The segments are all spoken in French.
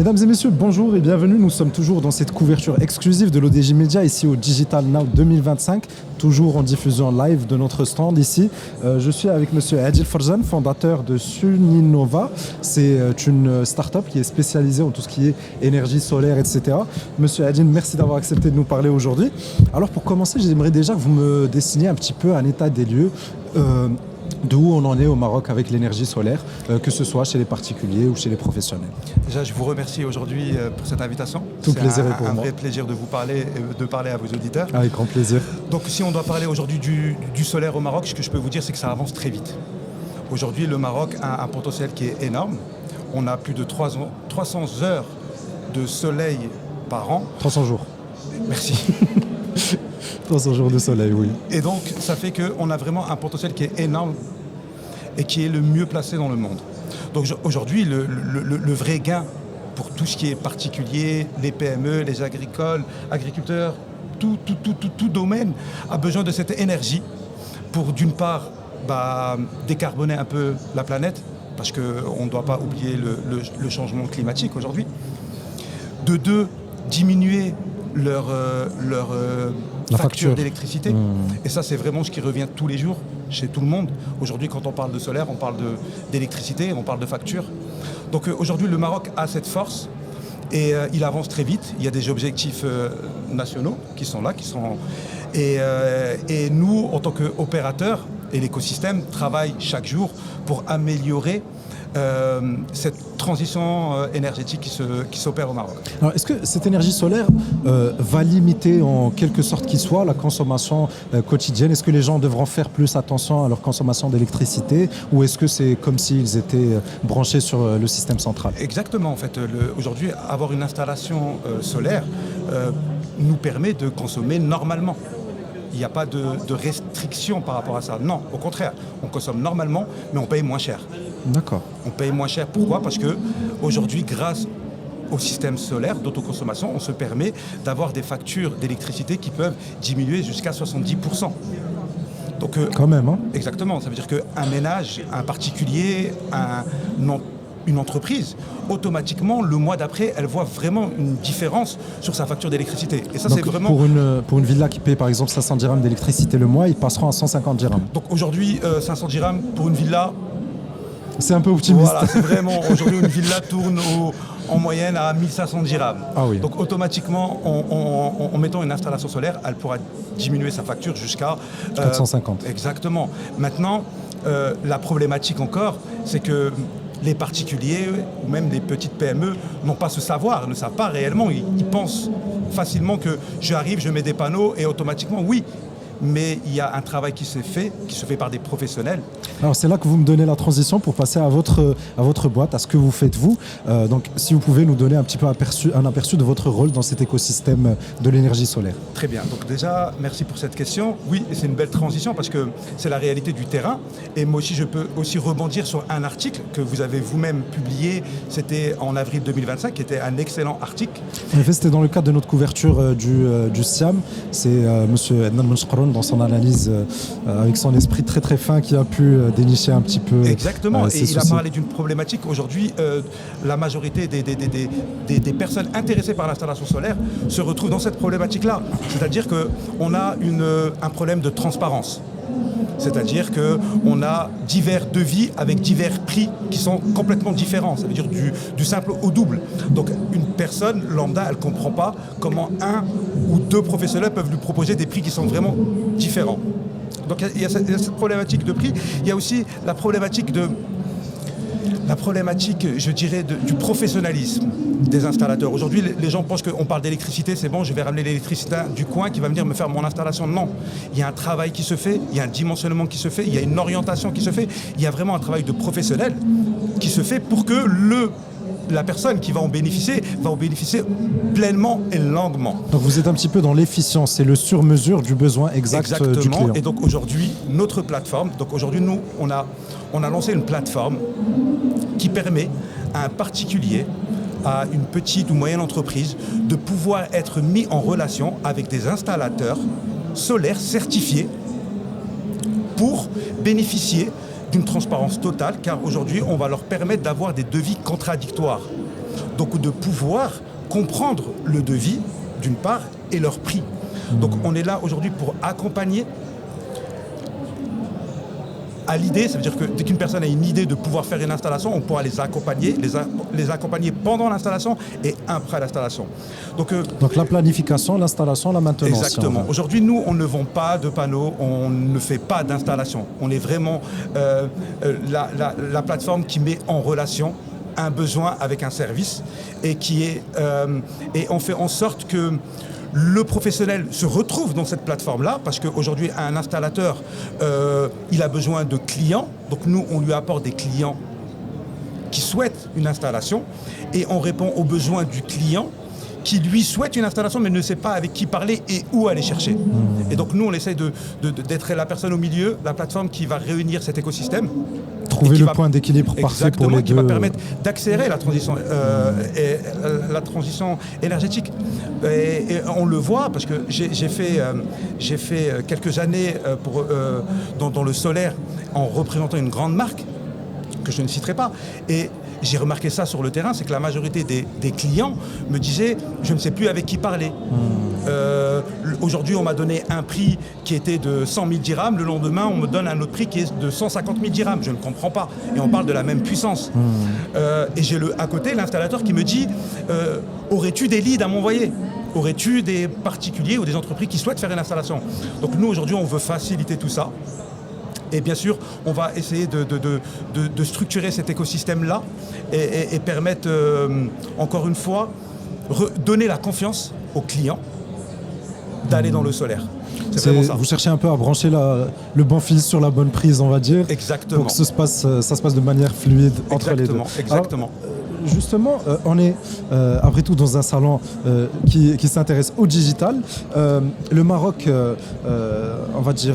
Mesdames et messieurs, bonjour et bienvenue. Nous sommes toujours dans cette couverture exclusive de l'ODJ Media ici au Digital Now 2025, toujours en diffusion live de notre stand ici. Je suis avec monsieur Adil Farzan, fondateur de Suninova. C'est une start-up qui est spécialisée en tout ce qui est énergie solaire, etc. Monsieur Adil, merci d'avoir accepté de nous parler aujourd'hui. Alors pour commencer, j'aimerais déjà que vous me dessiniez un petit peu un état des lieux de où on en est au Maroc avec l'énergie solaire, que ce soit chez les particuliers ou chez les professionnels. Déjà, je vous remercie aujourd'hui pour cette invitation. Tout plaisir est pour moi. C'est un vrai moi. plaisir de vous parler, de parler à vos auditeurs. Avec grand plaisir. Donc, si on doit parler aujourd'hui du solaire au Maroc, ce que je peux vous dire, c'est que ça avance très vite. Aujourd'hui, le Maroc a un potentiel qui est énorme. On a plus de 300 heures de soleil par an. 300 jours. Merci. 300 jours de soleil, oui. Et donc, ça fait qu'on a vraiment un potentiel qui est énorme et qui est le mieux placé dans le monde. Donc aujourd'hui, le vrai gain pour tout ce qui est particulier, les PME, les agriculteurs, tout domaine a besoin de cette énergie pour d'une part décarboner un peu la planète, parce qu'on ne doit pas oublier le changement climatique aujourd'hui. De deux, diminuer leur facture d'électricité. Et ça, c'est vraiment ce qui revient tous les jours chez tout le monde. Aujourd'hui, quand on parle de solaire, on parle d'électricité, on parle de facture. Donc aujourd'hui, le Maroc a cette force et il avance très vite. Il y a des objectifs nationaux qui sont là, et nous, en tant qu'opérateurs, et l'écosystème travaille chaque jour pour améliorer cette transition énergétique qui s'opère au Maroc. Alors, est-ce que cette énergie solaire va limiter en quelque sorte qu'il soit la consommation quotidienne? Est-ce que les gens devront faire plus attention à leur consommation d'électricité ou est-ce que c'est comme s'ils étaient branchés sur le système central? Exactement. En fait, aujourd'hui, avoir une installation solaire nous permet de consommer normalement. Il n'y a pas de restriction par rapport à ça. Non, au contraire, on consomme normalement, mais on paye moins cher. D'accord. On paye moins cher. Pourquoi? Parce qu'aujourd'hui, grâce au système solaire d'autoconsommation, on se permet d'avoir des factures d'électricité qui peuvent diminuer jusqu'à 70%. Donc, quand même, hein? Exactement. Ça veut dire qu'un ménage, un particulier, une entreprise, automatiquement, le mois d'après, elle voit vraiment une différence sur sa facture d'électricité. Et ça, donc, c'est vraiment... Pour une villa qui paye par exemple 500 dirhams d'électricité le mois, ils passeront à 150 dirhams. Donc aujourd'hui, 500 dirhams pour une villa... C'est un peu optimiste. Voilà, c'est vraiment... Aujourd'hui, une villa tourne en moyenne à 1500 dirhams. Ah oui. Donc automatiquement, en mettant une installation solaire, elle pourra diminuer sa facture jusqu'à... 450. Exactement. Maintenant, la problématique encore, c'est que les particuliers ou même les petites PME n'ont pas ce savoir, ne savent pas réellement. Ils pensent facilement que j'arrive, je mets des panneaux et automatiquement, oui. Mais il y a un travail qui se fait par des professionnels. Alors c'est là que vous me donnez la transition pour passer à votre boîte, à ce que vous faites vous. Donc si vous pouvez nous donner un petit peu un aperçu de votre rôle dans cet écosystème de l'énergie solaire. Très bien. Donc déjà, merci pour cette question. Oui, c'est une belle transition parce que c'est la réalité du terrain. Et moi aussi, je peux aussi rebondir sur un article que vous avez vous-même publié. C'était en avril 2025, qui était un excellent article. En effet, c'était dans le cadre de notre couverture du SIAM. C'est monsieur Adnan Menchkaroun dans son analyse avec son esprit très très fin qui a pu dénicher un petit peu. Exactement, et soucis. il a parlé d'une problématique. Aujourd'hui, la majorité des personnes intéressées par l'installation solaire se retrouvent dans cette problématique-là. C'est-à-dire qu'on a un problème de transparence. C'est-à-dire qu'on a divers devis avec divers prix qui sont complètement différents. Ça veut dire du simple au double. Donc une personne lambda, elle ne comprend pas comment un ou deux professionnels peuvent lui proposer des prix qui sont vraiment différents. Donc il y a cette problématique de prix. Il y a aussi la problématique, je dirais, du professionnalisme des installateurs. Aujourd'hui, les gens pensent qu'on parle d'électricité, c'est bon, je vais ramener l'électricien du coin qui va venir me faire mon installation. Non, il y a un travail qui se fait, il y a un dimensionnement qui se fait, il y a une orientation qui se fait, il y a vraiment un travail de professionnel qui se fait pour que la personne qui va en bénéficier pleinement et longuement. Donc vous êtes un petit peu dans l'efficience et le sur-mesure du besoin exact du client. Et donc aujourd'hui, notre plateforme, nous, on a lancé une plateforme qui permet à un particulier, à une petite ou moyenne entreprise, de pouvoir être mis en relation avec des installateurs solaires certifiés pour bénéficier d'une transparence totale, car aujourd'hui, on va leur permettre d'avoir des devis contradictoires. donc de pouvoir comprendre le devis d'une part et leur prix. Donc on est là aujourd'hui pour accompagner à l'idée, ça veut dire que dès qu'une personne a une idée de pouvoir faire une installation, on pourra les accompagner pendant l'installation et après l'installation. Donc la planification, l'installation, la maintenance. Exactement. Aujourd'hui, nous, on ne vend pas de panneaux, on ne fait pas d'installation. On est vraiment la plateforme qui met en relation un besoin avec un service et et on fait en sorte que le professionnel se retrouve dans cette plateforme-là, parce qu'aujourd'hui, un installateur, il a besoin de clients. Donc nous, on lui apporte des clients qui souhaitent une installation et on répond aux besoins du client qui lui souhaite une installation mais ne sait pas avec qui parler et où aller chercher. Et donc nous, on essaie d'être la personne au milieu, la plateforme qui va réunir cet écosystème. Trouver le point d'équilibre parfait pour les deux. Qui va permettre d'accélérer la transition énergétique. Et on le voit parce que j'ai fait quelques années dans le solaire en représentant une grande marque que je ne citerai pas. Et j'ai remarqué ça sur le terrain, c'est que la majorité des clients me disaient « je ne sais plus avec qui parler ». Aujourd'hui, on m'a donné un prix qui était de 100 000 dirhams. Le lendemain, on me donne un autre prix qui est de 150 000 dirhams. Je ne comprends pas. Et on parle de la même puissance. Et j'ai à côté l'installateur qui me dit « aurais-tu des leads à m'envoyer ? Aurais-tu des particuliers ou des entreprises qui souhaitent faire une installation ?» Donc nous, aujourd'hui, on veut faciliter tout ça. Et bien sûr, on va essayer de structurer cet écosystème-là et permettre, encore une fois, donner la confiance aux clients d'aller dans le solaire. C'est vraiment ça. Vous cherchez un peu à brancher le bon fil sur la bonne prise, on va dire. Exactement. Pour que ça se passe de manière fluide entre les deux. Exactement. Alors, justement, on est après tout dans un salon qui s'intéresse au digital. Le Maroc, on va dire,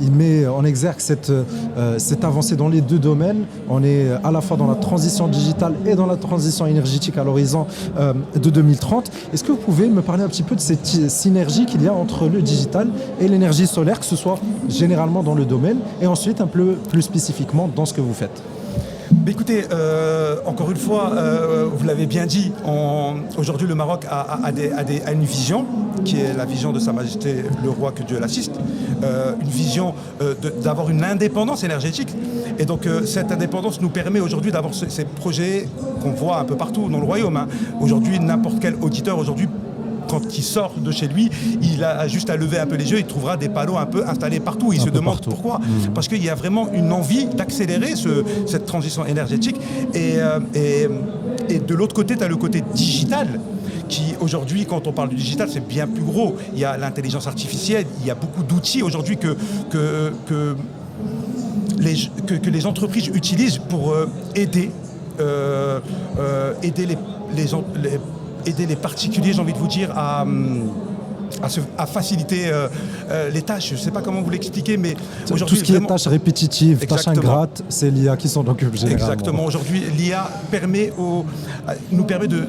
il met en exergue cette avancée dans les deux domaines. On est à la fois dans la transition digitale et dans la transition énergétique à l'horizon de 2030. Est-ce que vous pouvez me parler un petit peu de cette synergie qu'il y a entre le digital et l'énergie solaire, que ce soit généralement dans le domaine et ensuite un peu plus spécifiquement dans ce que vous faites? Écoutez, encore une fois, vous l'avez bien dit, aujourd'hui le Maroc a une vision, qui est la vision de Sa Majesté le Roi, que Dieu l'assiste, une vision d'avoir une indépendance énergétique. Et donc cette indépendance nous permet aujourd'hui d'avoir ces projets qu'on voit un peu partout dans le royaume. Aujourd'hui, n'importe quel auditeur aujourd'hui, quand il sort de chez lui, il a juste à lever un peu les yeux, il trouvera des panneaux un peu installés partout. Il se demande pourquoi. Parce qu'il y a vraiment une envie d'accélérer cette transition énergétique. Et de l'autre côté, tu as le côté digital, qui aujourd'hui, quand on parle du digital, c'est bien plus gros. Il y a l'intelligence artificielle, il y a beaucoup d'outils aujourd'hui que les entreprises utilisent pour aider les particuliers, j'ai envie de vous dire, à faciliter les tâches. Je ne sais pas comment vous l'expliquer, mais aujourd'hui... Tout ce qui est tâches répétitives, tâches ingrates, c'est l'IA qui s'en occupe généralement. Exactement. Aujourd'hui, l'IA nous permet de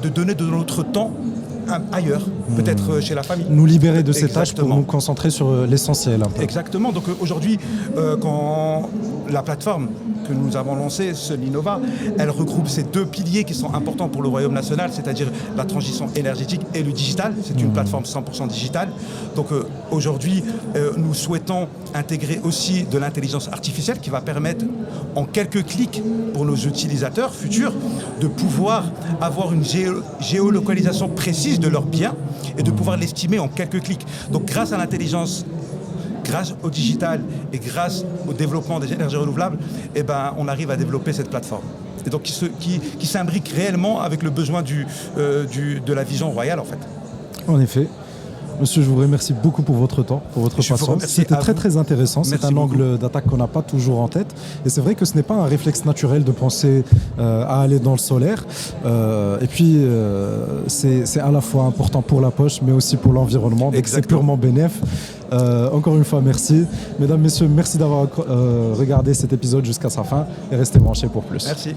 donner de notre temps ailleurs, peut-être chez la famille. Nous libérer de ces tâches pour nous concentrer sur l'essentiel. Exactement. Donc aujourd'hui, quand la plateforme que nous avons lancée, Suninova, elle regroupe ces deux piliers qui sont importants pour le Royaume national, c'est-à-dire la transition énergétique et le digital. C'est une plateforme 100% digitale. Donc aujourd'hui, nous souhaitons intégrer aussi de l'intelligence artificielle qui va permettre en quelques clics pour nos utilisateurs futurs de pouvoir avoir une géolocalisation précise de leurs biens et de pouvoir l'estimer en quelques clics. Donc grâce à l'intelligence, grâce au digital et grâce au développement des énergies renouvelables, on arrive à développer cette plateforme. Et donc qui s'imbrique réellement avec le besoin de la vision royale en fait. En effet. Monsieur, je vous remercie beaucoup pour votre temps, pour votre patience. C'était très intéressant. C'est un angle d'attaque qu'on n'a pas toujours en tête. Et c'est vrai que ce n'est pas un réflexe naturel de penser à aller dans le solaire. Et puis, c'est à la fois important pour la poche, mais aussi pour l'environnement. Donc c'est purement bénéf. Encore une fois, merci. Mesdames, Messieurs, merci d'avoir regardé cet épisode jusqu'à sa fin. Et restez branchés pour plus. Merci.